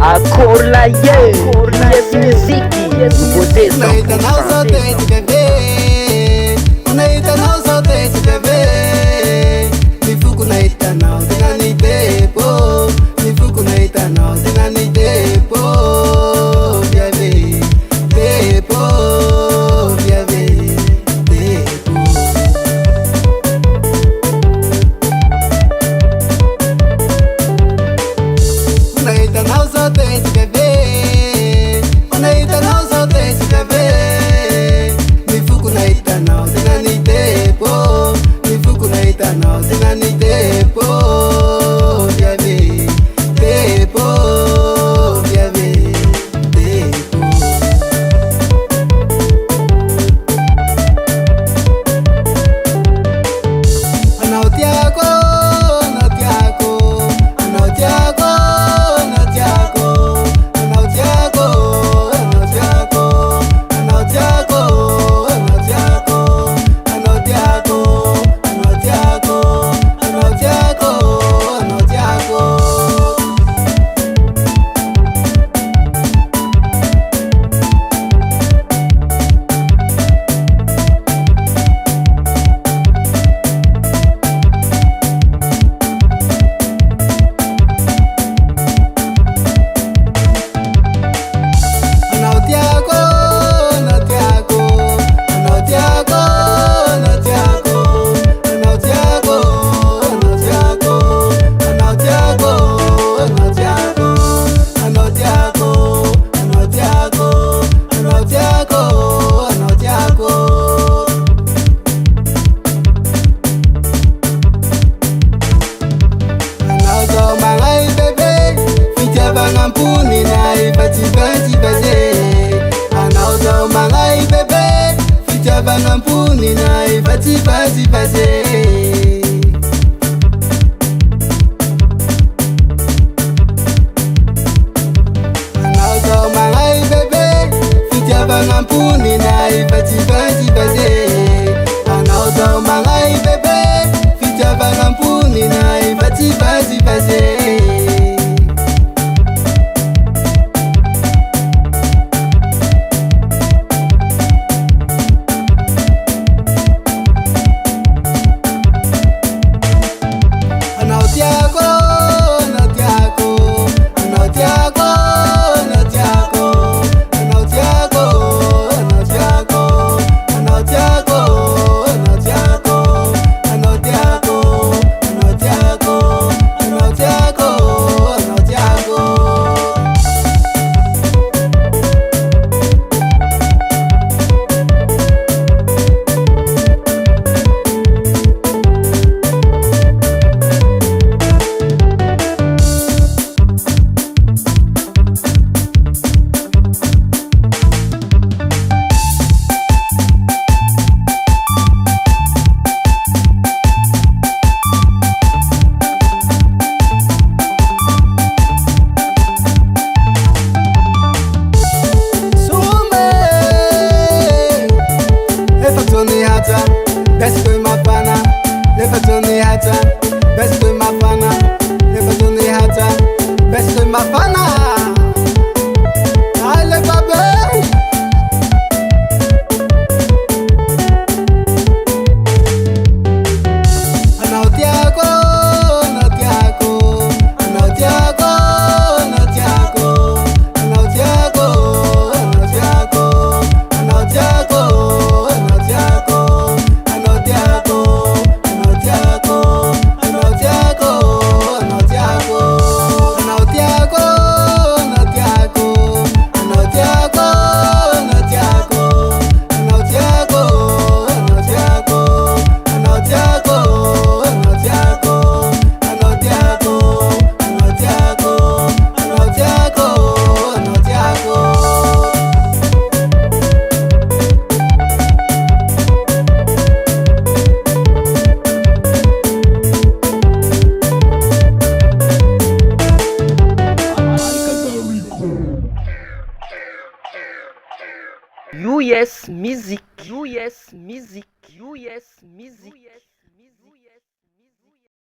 Akorla ye, yes muziki, yes muziki. Unaita na zote tukebe, unaita na zote tukebe. Mifuku naita na tena ni depo, mifuku naita na tena ni depo. Viave, depo, viave, depo. Unaita na zote tukebe. Unaita na zote tukebe. Mifuku naita na tena ni depo, mifuku naita na tena ni depo. Viave, depo, viave, depo. Anautiako, anautiako, anautiako, anautiako, anautiako, anautiako, anautiako, anautiako, anautiako, anautiako, anautiako, anautiako. Anautiako, anautiako, anautiako, anautiako, anautiako, anautiako, anautiako, anautiako, anautiako, anautiako, anautiako, anautiako. Anaosoma ngai bebe, ficha bangampuni nai bati bati bati. Anaosoma ngai bebe, ficha bangampuni nai bati bati bati. Anaosoma ngai bebe, ficha bangampuni nai bati bati bati. Anaosoma ngai bebe, ficha bangampuni nai bati bati bati. Anautiako, anautiako, anautiako, anautiako, anautiako, anautiako, anautiako, anautiako, anautiako, anautiako, anautiako, anautiako. Sume, lefatoni hata, besi mapana, lefatoni hata, besi mapana, lefatoni hata, besi mapana. Ale babe. Anautiako, anautiako, anautiako, anautiako, anautiako, anautiako, anautiako, anautiako, anautiako, anautiako, US Music. US Music. US Music.